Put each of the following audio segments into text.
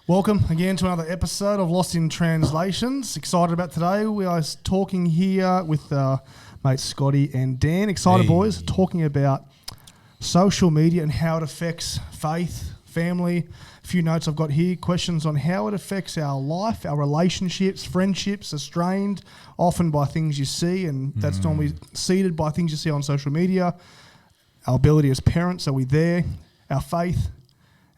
Welcome again to another episode of Lost in Translations. Excited about today. We are talking here with mates Scotty and Dan. Excited, boys, talking about social media and how it affects faith, family. A few notes I've got here, questions on how it affects our life, our relationships, friendships, are strained often by things you see, and that's normally seeded by things you see on social media. Our ability as parents, are we there? Our faith,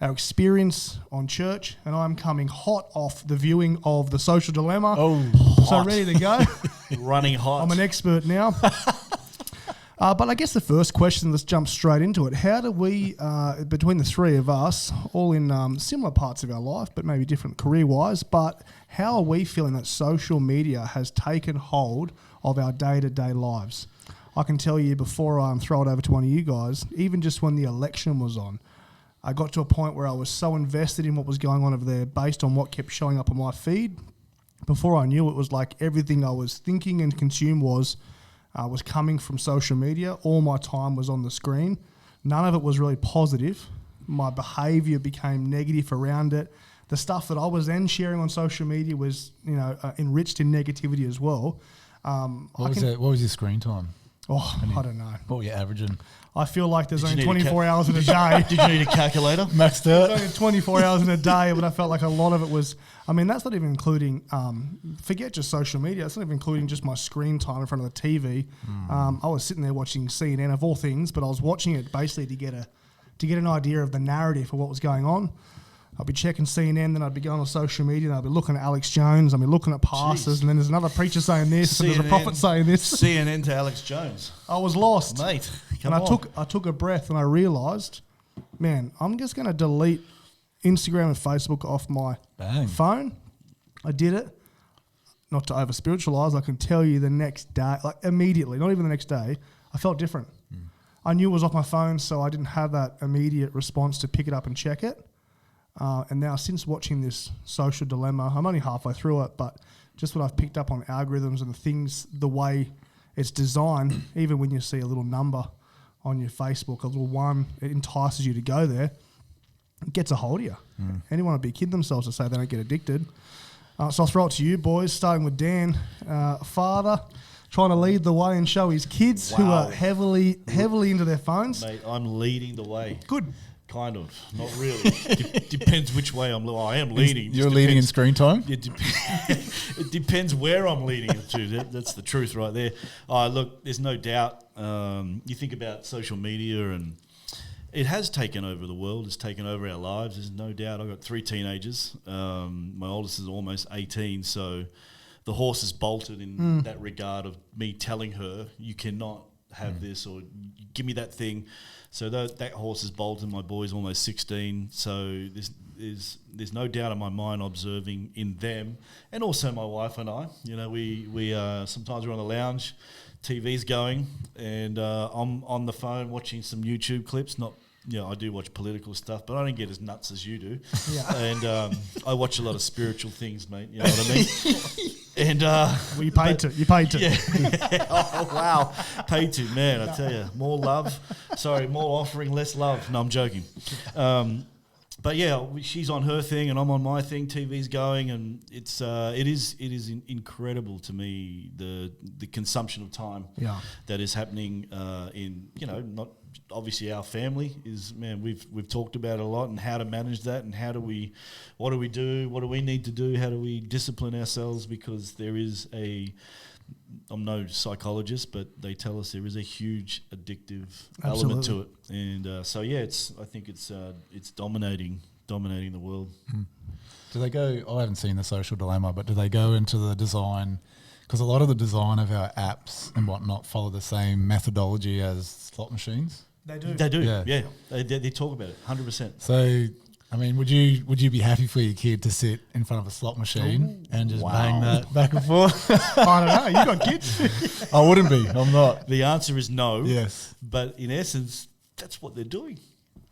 our experience on church, and I'm coming hot off the viewing of The Social Dilemma. So ready to go. Running hot. I'm an expert now. But I guess the first question, let's jump straight into it. How do we, between the three of us, all in similar parts of our life, but maybe different career-wise, but how are we feeling that social media has taken hold of our day-to-day lives? I can tell you before I throw it over to one of you guys, even just when the election was on, I got to a point where I was so invested in what was going on over there based on what kept showing up on my feed. Before I knew it was like everything I was thinking and consumed was coming from social media. All my time was on the screen. None of it was really positive. My behaviour became negative around it. The stuff that I was then sharing on social media was, enriched in negativity as well. What was your screen time? I don't know. What were you averaging? I feel like there's only 24 hours in a day. Did you need a calculator? Maxed There's out. only 24 hours in a day, but I felt like a lot of it was, that's not even including, forget just social media, it's not even including just my screen time in front of the TV. I was sitting there watching CNN of all things, but I was watching it basically to get an idea of the narrative of what was going on. I'd be checking CNN, then I'd be going on social media, and I'd be looking at Alex Jones, I'd be looking at pastors, and then there's another preacher saying this, and there's a prophet saying this. CNN to Alex Jones. I was lost. Mate, and I took a breath and I realised, man, I'm just going to delete Instagram and Facebook off my phone. I did it. Not to over spiritualise, I can tell you the next day, like immediately, not even the next day, I felt different. I knew it was off my phone, so I didn't have that immediate response to pick it up and check it. And now since watching this Social Dilemma, I'm only halfway through it, but just what I've picked up on algorithms and things, the way it's designed, even when you see a little number on your Facebook, a little one, it entices you to go there. It gets a hold of you. Anyone would be kidding themselves to say they don't get addicted. So I'll throw it to you boys, starting with Dan. Father, trying to lead the way and show his kids who are heavily into their phones. Mate, I'm leading the way. Good. Kind of. Not really. Depends which way I'm... I am leading. You're leading in screen time? It depends where I'm leading it to. That's the truth right there. Look, there's no doubt. You think about social media and it has taken over the world. It's taken over our lives. There's no doubt. I've got 3 teenagers. My oldest is almost 18, so the horse is bolted in that regard of me telling her, you cannot have this or give me that thing. So that horse is bolted. My boy's almost 16. So there's no doubt in my mind observing in them, and also my wife and I. We sometimes we're on the lounge, TV's going, and I'm on the phone watching some YouTube clips. I do watch political stuff, but I don't get as nuts as you do. Yeah. And I watch a lot of spiritual things, mate. You know what I mean? And well, you paid to. You paid to. Yeah. Oh, wow. Paid to, man. I tell you, more love. Sorry, more offering, less love. No, I'm joking. But yeah, she's on her thing and I'm on my thing. TV's going, and it is incredible to me the consumption of time that is happening in not. Obviously, our family is, man, we've talked about it a lot and how to manage that and what do we do, what do we need to do, how do we discipline ourselves, because there is I'm no psychologist, but they tell us there is a huge addictive element to it. And I think it's dominating the world. Do they go, I haven't seen The Social Dilemma, but do they go into the design, because a lot of the design of our apps and whatnot follow the same methodology as slot machines? They do. They do, yeah. They talk about it, 100%. So, would you be happy for your kid to sit in front of a slot machine and just bang that back and forth? I don't know. You got kids? I wouldn't be. I'm not. The answer is no. Yes. But in essence, that's what they're doing.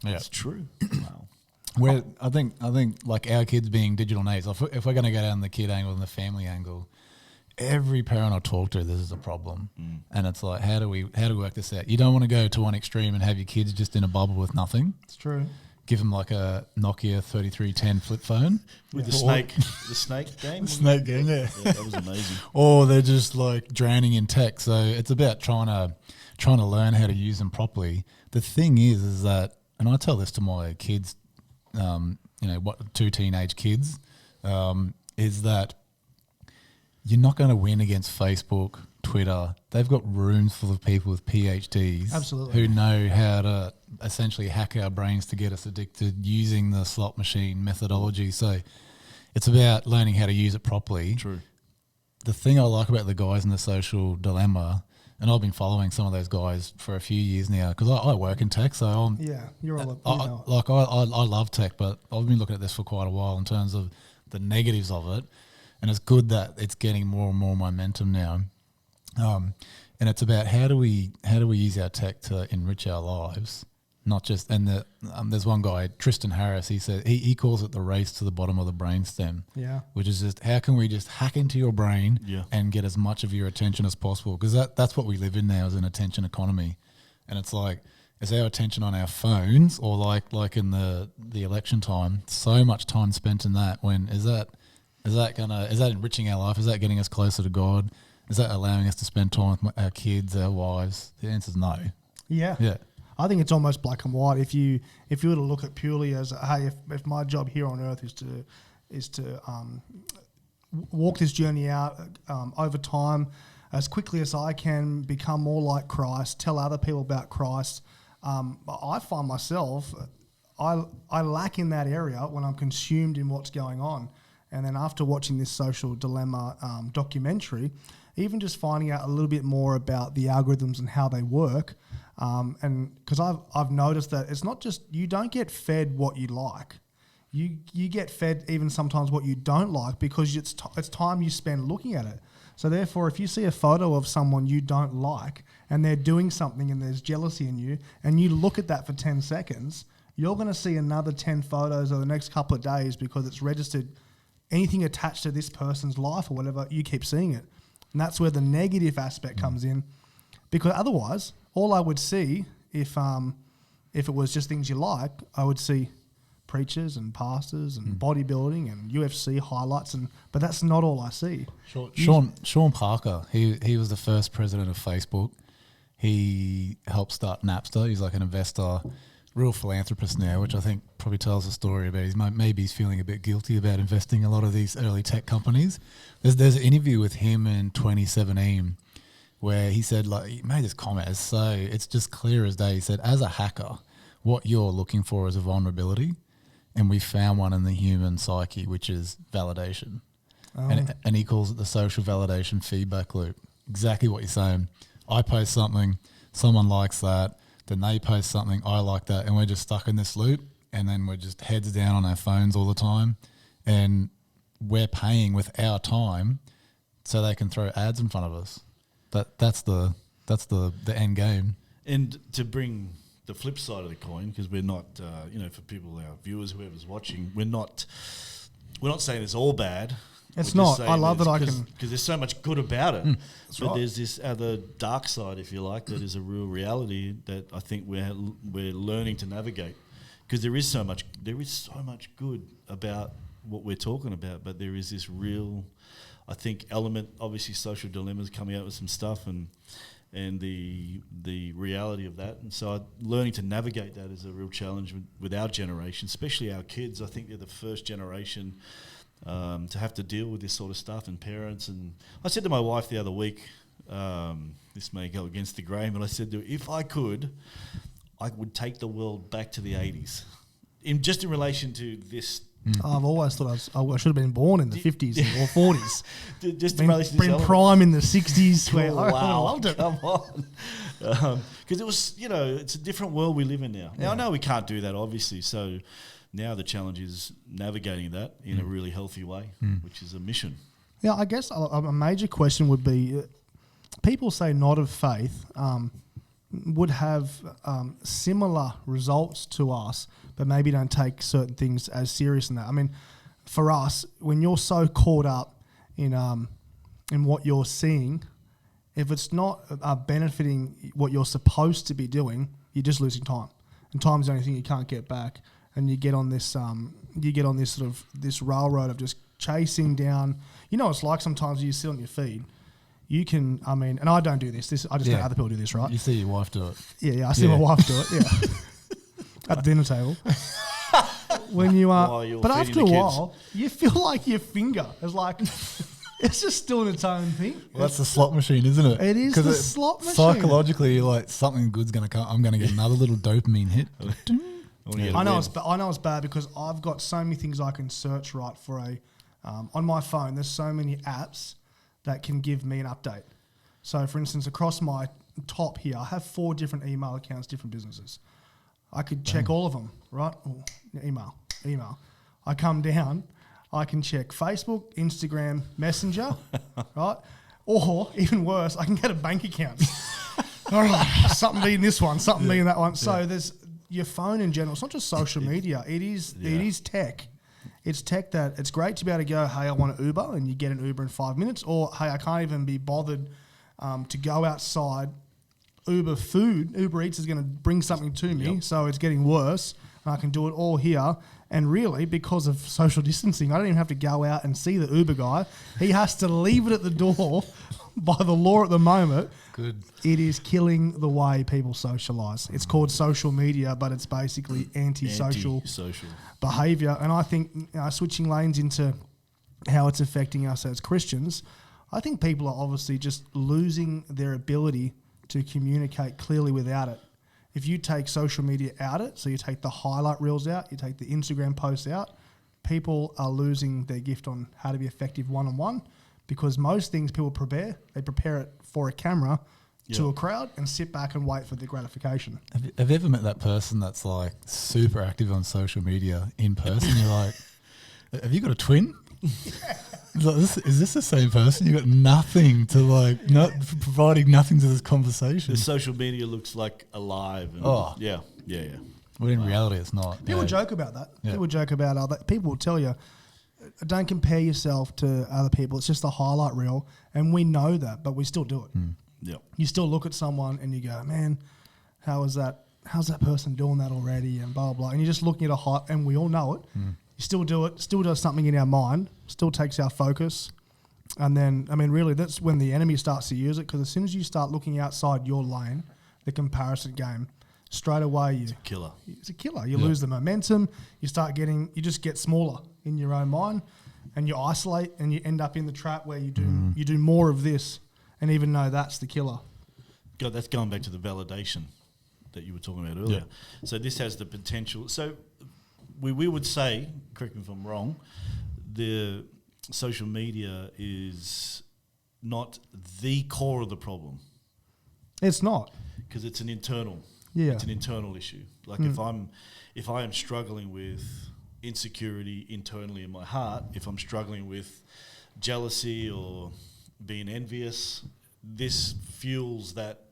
Yeah. It's true. Wow. Where I think like our kids being digital natives, if we're going to go down the kid angle and the family angle, every parent I talk to, this is a problem. And it's like, how do we work this out? You don't want to go to one extreme and have your kids just in a bubble with nothing. It's true. give them like a Nokia 3310 flip phone with the snake game. Snake game, yeah. That was amazing. Or they're just like drowning in tech. So it's about trying to learn how to use them properly. The thing is that, and I tell this to my kids, two teenage kids, is that you're not going to win against Facebook, Twitter. They've got rooms full of people with PhDs Absolutely. who know how to essentially hack our brains to get us addicted using the slot machine methodology. So it's about learning how to use it properly. True. The thing I like about the guys in the Social Dilemma, and I've been following some of those guys for a few years now because I work in tech, so you're all I love tech, but I've been looking at this for quite a while in terms of the negatives of it, and it's good that it's getting more and more momentum now. And it's about how do we use our tech to enrich our lives, not just. And there's one guy, Tristan Harris. He said he calls it the race to the bottom of the brainstem. Yeah, which is just how can we just hack into your brain and get as much of your attention as possible, because that's what we live in now, is an attention economy. And it's like, is our attention on our phones, or like in the election time, so much time spent in that? When is that enriching our life? Is that getting us closer to God? Is that allowing us to spend time with our kids, our wives? The answer is no. Yeah. I think it's almost black and white. If you were to look at purely as, hey, if my job here on earth is to walk this journey out over time as quickly as I can, become more like Christ, tell other people about Christ. I find myself, I lack in that area when I'm consumed in what's going on. And then after watching this Social Dilemma documentary, even just finding out a little bit more about the algorithms and how they work, and because I've noticed that it's not just, you don't get fed what you like, you get fed even sometimes what you don't like, because it's time you spend looking at it. So therefore, if you see a photo of someone you don't like and they're doing something and there's jealousy in you, and you look at that for 10 seconds, you're going to see another 10 photos over the next couple of days, because it's registered anything attached to this person's life or whatever, you keep seeing it. And that's where the negative aspect comes in, because otherwise, all I would see if it was just things you like, I would see preachers and pastors and bodybuilding and UFC highlights, but that's not all I see. Sean Parker, he was the first president of Facebook. He helped start Napster. He's like an investor, real philanthropist now, which I think probably tells a story about maybe he's feeling a bit guilty about investing in a lot of these early tech companies. There's an interview with him in 2017 where he said, like, he made this comment, it's just clear as day. He said, as a hacker, what you're looking for is a vulnerability, and we found one in the human psyche, which is validation. And he calls it the social validation feedback loop. Exactly what you're saying. I post something, someone likes that, then they post something, I like that, and we're just stuck in this loop, and then we're just heads down on our phones all the time, and we're paying with our time so they can throw ads in front of us. That's the end game. And to bring the flip side of the coin, because we're not, for people, our viewers, whoever's watching, we're not saying it's all bad. It's not. I love that I can, because there's so much good about it. But there's this other dark side, if you like, that is a real reality that I think we're learning to navigate. Because there is so much good about what we're talking about, but there is this real, I think, element. Obviously, Social Dilemma's coming out with some stuff, and the reality of that. And so learning to navigate that is a real challenge with our generation, especially our kids. I think they're the first generation to have to deal with this sort of stuff, and parents. And I said to my wife the other week, this may go against the grain, but I said to her, if I could, I would take the world back to the 80s, in relation to this. I've always thought I should have been born in the 50s or 40s. Just in relation to been prime in the 60s. Where I loved it. Come on. Because it was, it's a different world we live in now. Now, I know we can't do that, obviously. So now the challenge is navigating that in a really healthy way, which is a mission. Yeah, I guess a major question would be, people say not of faith would have similar results to us, but maybe don't take certain things as serious in that. I mean, for us, when you're so caught up in what you're seeing, if it's not benefiting what you're supposed to be doing, you're just losing time. And time is the only thing you can't get back. and you get on this sort of this railroad of just chasing down. You know, it's like sometimes you sit on your feed. You can, I mean, and I don't do this. I just know other people do this, right? You see your wife do it. Yeah, I see my wife do it. Yeah, at the dinner table. When you are, but after a while, you feel like your finger is like. It's just still an its own thing. Well, that's the slot machine, isn't it? It is the slot machine. Psychologically, you're like, something good's going to come. I'm going to get another little dopamine hit. I know it's bad because I've got so many things I can search right for on my phone. There's so many apps that can give me an update. So, for instance, across my top here, I have 4 different email accounts, different businesses. I could check all of them, right? Ooh, email. I come down. I can check Facebook, Instagram, Messenger, right? Or even worse, I can get a bank account. All right, something being this one, something being that one. So there's your phone in general. It's not just social media. It is tech. It's tech that it's great to be able to go, hey, I want an Uber, and you get an Uber in 5 minutes. Or, hey, I can't even be bothered to go outside. Uber Eats is going to bring something to me, so it's getting worse. And I can do it all here. And really, because of social distancing, I don't even have to go out and see the Uber guy. He has to leave it at the door by the law at the moment. Good. It is killing the way people socialise. It's called social media, but it's basically anti-social behaviour. And I think switching lanes into how it's affecting us as Christians, I think people are obviously just losing their ability to communicate clearly without it. If you take social media out it, so you take the highlight reels out, you take the Instagram posts out, people are losing their gift on how to be effective one-on-one because most things people prepare it for a camera to a crowd and sit back and wait for the gratification. Have you ever met that person that's like super active on social media in person? You're like, have you got a twin? Is this the same person? You got nothing to providing nothing to this conversation. The social media looks like alive. And yeah. Well, in reality, it's not. People joke about that. Yeah. People joke about other. People will tell you, don't compare yourself to other people. It's just a highlight reel, and we know that, but we still do it. Yeah. You still look at someone and you go, man, how's that person doing that already? And blah blah. And you're just looking at a hype, and we all know it. You still do it, still does something in our mind, still takes our focus. And then, I mean, really, that's when the enemy starts to use it, because as soon as you start looking outside your lane, the comparison game, straight away it's a killer. You lose the momentum. You just get smaller in your own mind, and you isolate, and you end up in the trap where you do more of this, and even though that's the killer. God, that's going back to the validation that you were talking about earlier. Yeah. So this has the potential. So we would say, correct me if I'm wrong, the social media is not the core of the problem. It's not, because it's an internal. Yeah. It's an internal issue. Like if I am struggling with insecurity internally in my heart, if I'm struggling with jealousy or being envious, this fuels that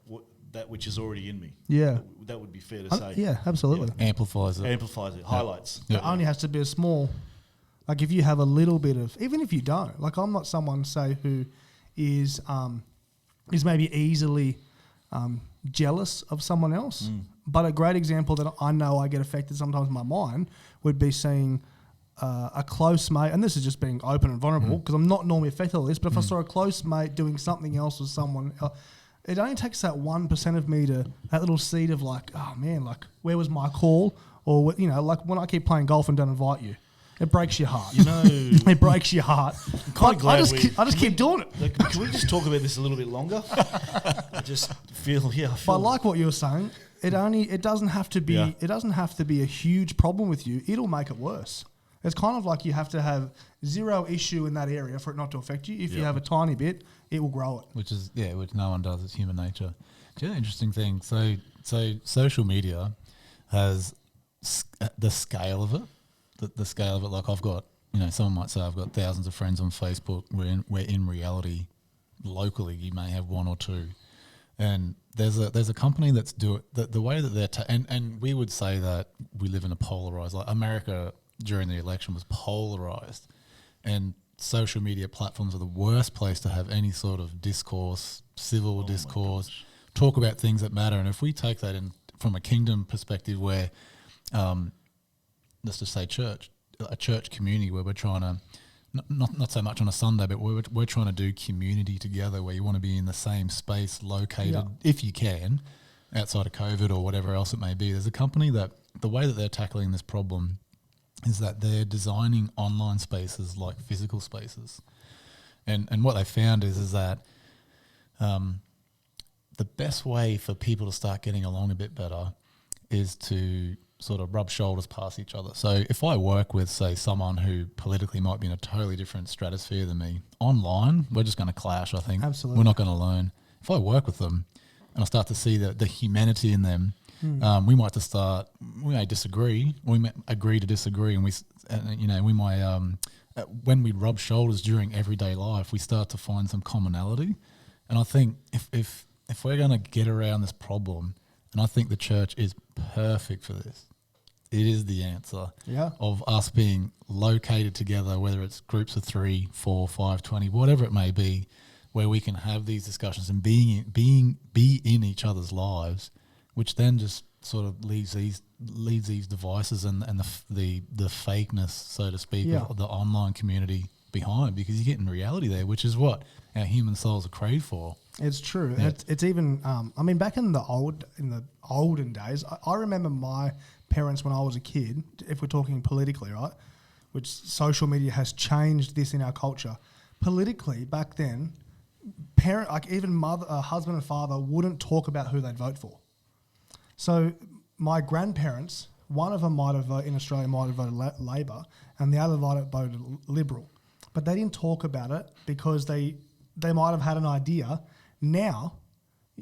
which is already in me. Yeah. That would be fair to say. Yeah, absolutely. Yeah. Amplifies it, highlights. It only has to be a small, like if you have a little bit of, even if you don't, like I'm not someone, say, who is maybe easily jealous of someone else. But a great example that I know I get affected sometimes in my mind would be seeing a close mate, and this is just being open and vulnerable because I'm not normally affected by this, but if I saw a close mate doing something else with someone else, it only takes that 1% of me to, that little seed of like, oh man, like where was my call? Or, you know, like when I keep playing golf and don't invite you, it breaks your heart. You know, it breaks your heart. I'm kind of glad I just keep doing it. Like, can we just talk about this a little bit longer? I feel. But I like what you were saying. It doesn't have to be a huge problem with you. It'll make it worse. It's kind of like you have to have zero issue in that area for it not to affect you. If you have a tiny bit, it will grow it. Which no one does. It's human nature. Do you know the interesting thing? So social media has the scale of it. The scale of it, like I've got, you know, someone might say I've got thousands of friends on Facebook, where in reality, locally, you may have one or two. And there's a company that's the way that they're and we would say that we live in a polarized, like America during the election was polarized, and social media platforms are the worst place to have any sort of discourse, civil discourse, talk about things that matter. And if we take that in from a kingdom perspective, where let's just say a church community where we're trying to, not so much on a Sunday, but we're trying to do community together where you want to be in the same space located, if you can, outside of COVID or whatever else it may be. There's a company that the way that they're tackling this problem is that they're designing online spaces like physical spaces. And what they found is that the best way for people to start getting along a bit better is to sort of rub shoulders past each other. So if I work with, say, someone who politically might be in a totally different stratosphere than me, online, we're just going to clash, I think. Absolutely. We're not going to learn. If I work with them and I start to see the humanity in them, we may disagree, we may agree to disagree, and we might, when we rub shoulders during everyday life, we start to find some commonality. And I think if we're going to get around this problem, and I think the church is perfect for this, it is the answer of us being located together, whether it's groups of 3, 4, 5, 20, whatever it may be, where we can have these discussions and be in each other's lives, which then just sort of leaves these devices and the fakeness, so to speak, of the online community behind, because you get in reality there, which is what our human souls are craved for. It's true. Yeah. It's even. I mean, back in the olden days, I remember my parents when I was a kid. If we're talking politically, right, which social media has changed this in our culture. Politically, back then, husband and father wouldn't talk about who they'd vote for. So my grandparents, one of them in Australia might have voted Labor, and the other might have voted Liberal, but they didn't talk about it because they might have had an idea. Now,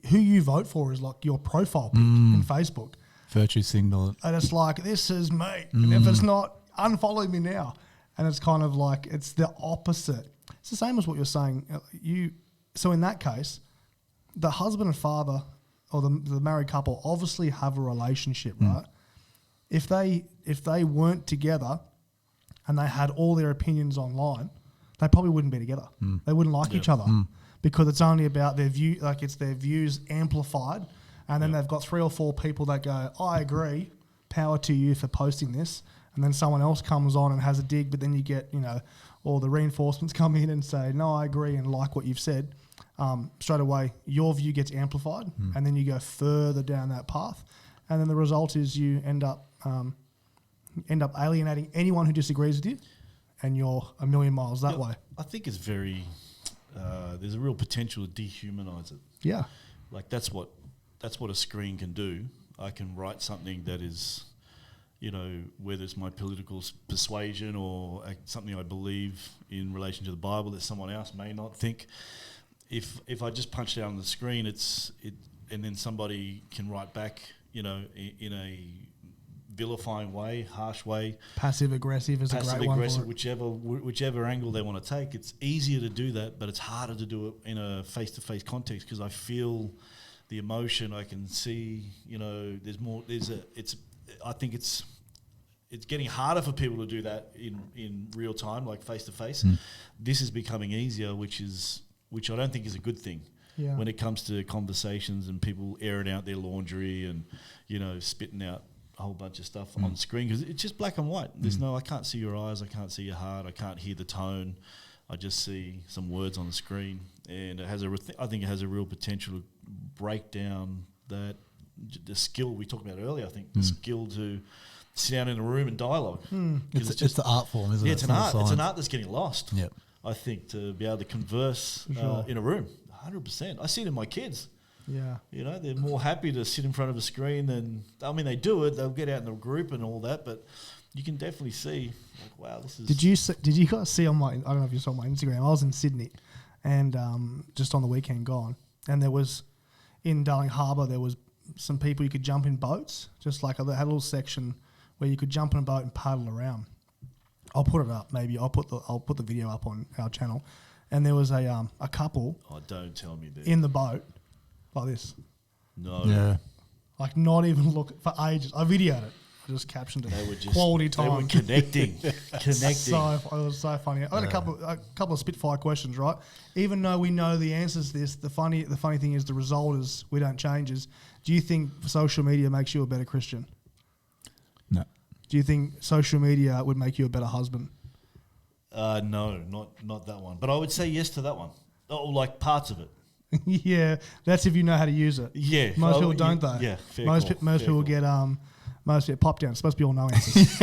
who you vote for is like your profile pic in Facebook. Virtue signal. And it's like, this is me. And if it's not, unfollow me now. And it's kind of like, it's the opposite. It's the same as what you're saying. So in that case, the husband and father or the married couple obviously have a relationship, right? If they weren't together and they had all their opinions online, they probably wouldn't be together. They wouldn't like each other because it's only about their view, like it's their views amplified. And then they've got 3 or 4 people that go, I agree, power to you for posting this. And then someone else comes on and has a dig, but then you get, all the reinforcements come in and say, no, I agree and like what you've said. Straight away, your view gets amplified and then you go further down that path. And then the result is you end up alienating anyone who disagrees with you, and you're a million miles that way. I think it's very, there's a real potential to dehumanize it. Yeah. Like that's what a screen can do. I can write something that is, whether it's my political persuasion or something I believe in relation to the Bible that someone else may not think. If I just punch it out on the screen, and then somebody can write back, in a vilifying way, harsh way. Passive aggressive is a great one. Passive aggressive, whichever angle they want to take. It's easier to do that, but it's harder to do it in a face-to-face context because I feel the emotion. I can see, there's more. I think it's getting harder for people to do that in real time, like face-to-face. This is becoming easier, which I don't think is a good thing when it comes to conversations and people airing out their laundry and, spitting out a whole bunch of stuff on screen because it's just black and white. There's I can't see your eyes, I can't see your heart, I can't hear the tone. I just see some words on the screen, and it has I think it has a real potential to break down the skill we talked about earlier. I think the skill to sit down in a room and dialogue. It's the art form, isn't it? It's an art. It's an art that's getting lost. Yep. I think to be able to converse in a room, 100%. I see it in my kids. Yeah. They're more happy to sit in front of a screen than, they do it. They'll get out in the group and all that, but you can definitely see, like, wow, this is... Did you guys see on I don't know if you saw my Instagram, I was in Sydney and just on the weekend gone, and there was, in Darling Harbour, there was some people you could jump in boats, just like they had a little section where you could jump in a boat and paddle around. I'll put it up. Maybe I'll put the video up on our channel. And there was a couple. Oh, don't tell me that. In the boat, like this. No. Yeah. Like not even look for ages. I videoed it. I just captioned it. They were just quality time. They were connecting. It was so funny. I had a couple of spitfire questions, right? Even though we know the answers to this, the funny thing is the result is we don't change. Do you think social media makes you a better Christian? No. Do you think social media would make you a better husband? No, not that one. But I would say yes to that one. Oh, like parts of it. Yeah, that's if you know how to use it. Yeah. Most people don't though. Yeah, fair Most call, most fair people call. get most get pop down. It's supposed to be all no answers.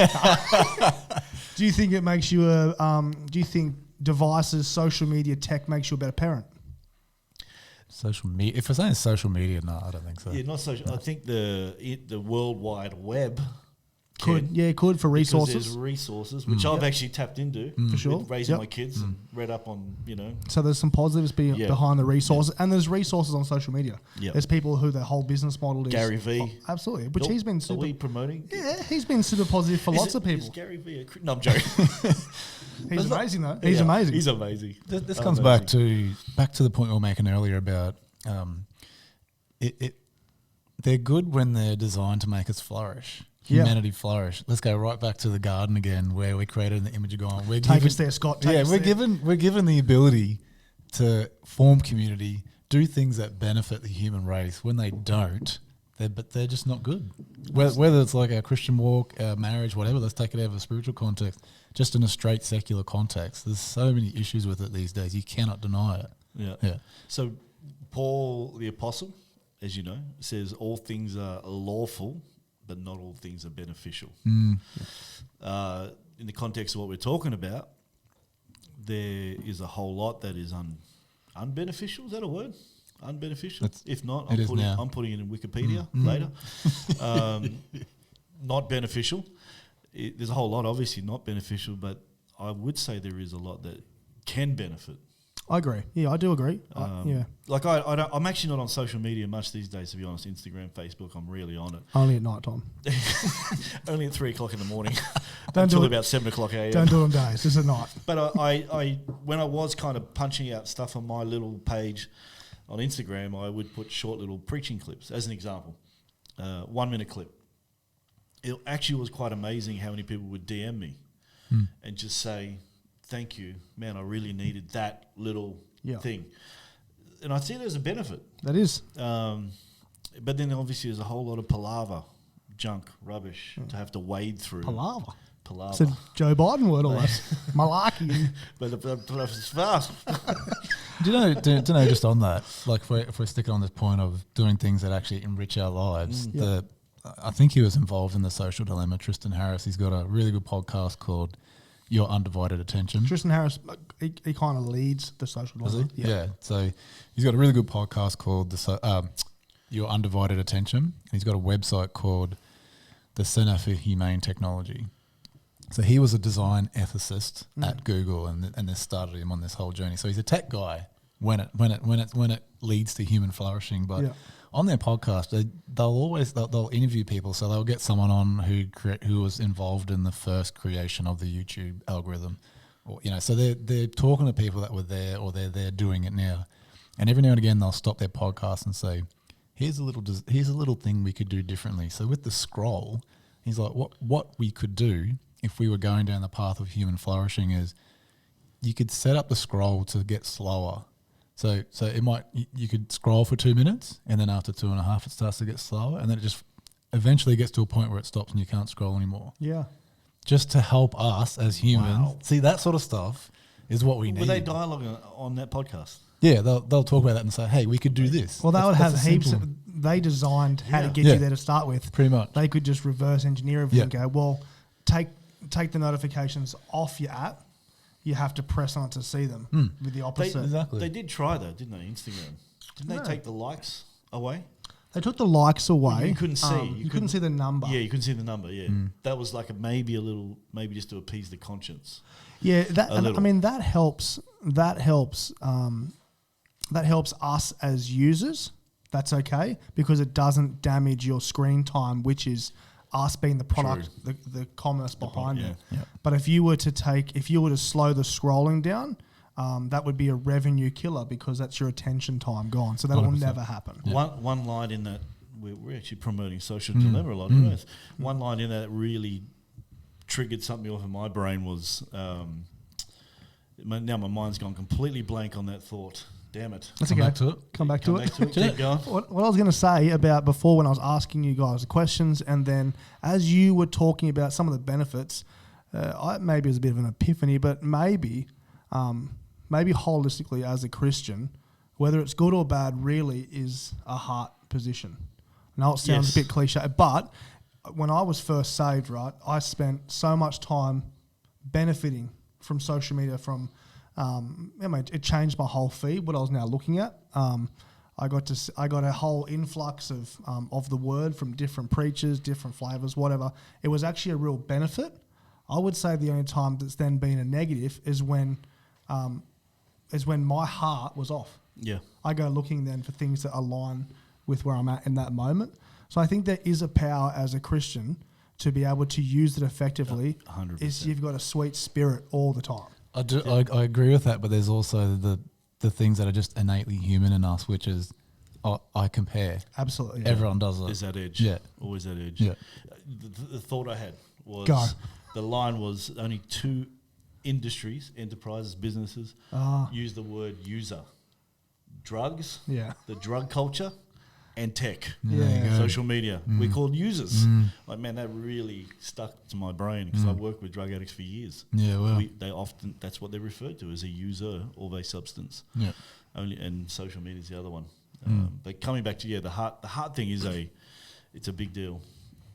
Do you think it makes you a? Do you think devices, social media, tech makes you a better parent? Social media. If we're saying social media, no, I don't think so. Yeah, not social. I think the World Wide Web Could for because resources. there's resources which I've actually tapped into For sure. with raising Yep. my kids and read up on, So there's some positives Yeah. behind the resources, and there's resources on social media. Yep. There's people who their whole business model is Gary Vee. absolutely, which he's been Are super. we promoting? Yeah, he's been super positive for lots of Is people. Gary Vee no, I'm joking. He's amazing though. He's Yeah, amazing. He's amazing. This comes back to the point we were making earlier about they're good when they're designed to make us flourish. Yeah. Humanity flourish. Let's go right back to the garden again, where we created in the image of God. We're Take us there, Scott. Take us we're there. given the ability to form community, do things that benefit the human race. When they don't, they're just not good. Whether it's like our Christian walk, our marriage, whatever. Let's take it out of a spiritual context. Just in a straight secular context, there's so many issues with it these days. You cannot deny it. Yeah. So Paul the Apostle, as you know, says all things are lawful, but not all things are beneficial. In the context of what we're talking about, there is a whole lot that is unbeneficial. Is that a word? Unbeneficial? If not, I'm putting it in Wikipedia later. Not beneficial. There's a whole lot, obviously, not beneficial, but I would say there is a lot that can benefit. I agree. Yeah, I do agree. Yeah, Like I'm actually not on social media much these days, to be honest. Instagram, Facebook, I'm really on it. only at night time. Only at 3 o'clock in the morning Don't until do it. about 7 o'clock a.m. Don't do them days. Just at night. But I when I was kind of punching out stuff on my little page on Instagram, I would put short little preaching clips as an example. 1 minute clip. It actually was quite amazing how many people would DM me and just say, thank you, man, I really needed that little thing. And I see there's a benefit. That is. But then obviously there's a whole lot of palaver, junk, rubbish to have to wade through. Palaver. Palaver. It's a Joe Biden word almost. Malarkey. But it's fast. Do you know, just on that, like if we're sticking on this point of doing things that actually enrich our lives, I think he was involved in the social dilemma, Tristan Harris. He's got a really good podcast called Your Undivided Attention. Tristan Harris, he kind of leads the social Does dilemma. he? Yeah. So he's got a really good podcast called Your Undivided Attention. And he's got a website called the Center for Humane Technology. So he was a design ethicist at Google, and this started him on this whole journey. So he's a tech guy when it leads to human flourishing. But on their podcast, they'll interview people. So they'll get someone on who was involved in the first creation of the YouTube algorithm, or So they're talking to people that were there, or they're there doing it now. And every now and again, they'll stop their podcast and say, "Here's a little thing we could do differently." So with the scroll, he's like, "What we could do if we were going down the path of human flourishing is you could set up the scroll to get slower." So it might you could scroll for 2 minutes, and then after 2.5 it starts to get slower, and then it just eventually gets to a point where it stops and you can't scroll anymore. Yeah. Just to help us as humans. See, that sort of stuff is what we need. Were they dialoguing on that podcast? Yeah, they'll talk about that and say, "Hey, we could do this." Well, they would have that's a heaps. simple- They designed how to get Yeah. you there to start with. Pretty much. They could just reverse engineer everything and Yeah. go, well, take the notifications off your app. You have to press on it to see them with the opposite. Exactly. They did try though, didn't they? Instagram. Didn't they take the likes away? They took the likes away. You couldn't see. You couldn't see the number. Yeah, you couldn't see the number. Yeah, that was like maybe just to appease the conscience. Yeah, that A and little. I mean that helps. That helps us as users. That's okay because it doesn't damage your screen time, which is us being the product, the commerce behind it. Yeah. But if you were to slow the scrolling down, that would be a revenue killer because that's your attention time gone. So that will 100%. never happen. Yeah. One line in that we're actually promoting social dilemma a lot. Of earth. One line in that really triggered something off in my brain was now my mind's gone completely blank on that thought. Damn it. That's Come okay. back to it. Come back to it. Keep going. What I was going to say about before when I was asking you guys the questions, and then as you were talking about some of the benefits, maybe it was a bit of an epiphany, but maybe holistically as a Christian, whether it's good or bad really is a heart position. I know it sounds a bit cliche, but when I was first saved, right, I spent so much time benefiting from social media, from it changed my whole feed, what I was now looking at. I got a whole influx of the word from different preachers, different flavors, whatever. It was actually a real benefit. I would say the only time that's then been a negative is when my heart was off. Yeah. I go looking then for things that align with where I'm at in that moment. So I think there is a power as a Christian to be able to use it effectively. 100%. Is you've got a sweet spirit all the time. I agree with that, but there's also the things that are just innately human in us, which is I compare. Absolutely. Everyone does it. There's that edge. Yeah. Always that edge. Yeah. The thought I had was Go. the line was only 2 industries, enterprises, businesses use the word user. Drugs, the drug culture, and tech, social media. We're called users. Like, man, that really stuck to my brain because I worked with drug addicts for years. Yeah, well. They often, that's what they're referred to as a user of a substance. Yeah. And social media is the other one. But coming back to the heart thing is it's a big deal.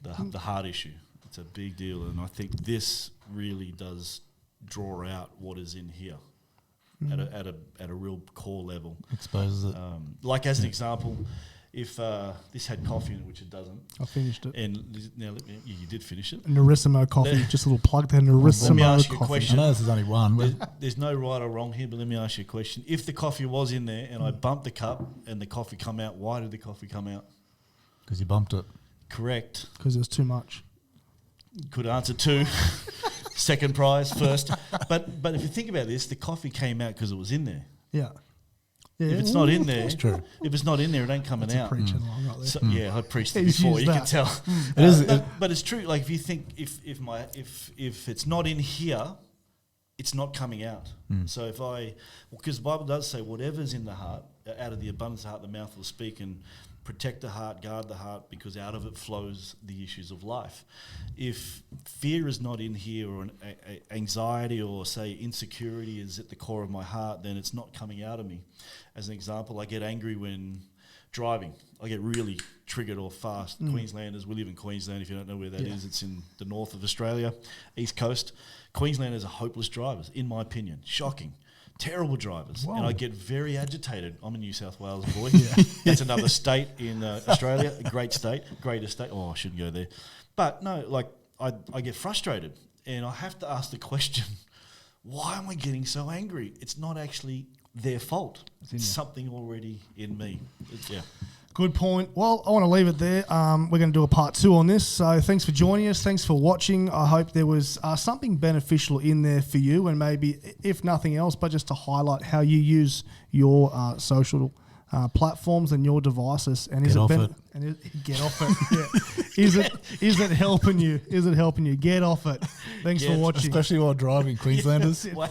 The heart issue, it's a big deal, and I think this really does draw out what is in here. At a real core level. Exposes it. Like as an example, if this had coffee in it, which it doesn't. I finished it. And now you did finish it. Narissimo coffee, just a little plug there. Narissimo Let me ask you a coffee. question. I know this is only one. There's no right or wrong here, but let me ask you a question. If the coffee was in there and I bumped the cup and the coffee come out, why did the coffee come out? Because you bumped it. Correct. Because there's too much. Could answer 2. Second prize, first. But if you think about this, the coffee came out because it was in there. Yeah. If it's not in there, It's true. If it's not in there, it ain't coming out. Preaching along right there. So, I preached it He's before. used You that. can tell. It is. But it's true. Like if you think if it's not in here, it's not coming out. So because the Bible does say whatever's in the heart, out of the abundance of the heart, the mouth will speak, and protect the heart, guard the heart, because out of it flows the issues of life. If fear is not in here, or anxiety or say insecurity is at the core of my heart, then it's not coming out of me. As an example, I get angry when driving. I get really triggered or fast. Queenslanders, we live in Queensland. If you don't know where that is, it's in the north of Australia, east coast. Queenslanders are hopeless drivers, in my opinion. Shocking. Terrible drivers. Whoa. And I get very agitated. I'm a New South Wales boy. That's another state in Australia, a great state, greatest state. Oh, I shouldn't go there. But no, like I get frustrated and I have to ask the question, why am I getting so angry? It's not actually their fault. It's something already in me. Good point. Well, I want to leave it there. We're going to do a part 2 on this. So thanks for joining us. Thanks for watching. I hope there was something beneficial in there for you, and maybe, if nothing else, but just to highlight how you use your social platforms and your devices. And Get off it. Get off it. Yeah. Is it helping you? Is it helping you? Get off it. Thanks for watching. Especially while driving, Queenslanders. Wow.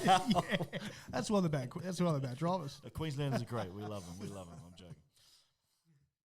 That's one of the bad drivers. The Queenslanders are great. We love them. I'm joking.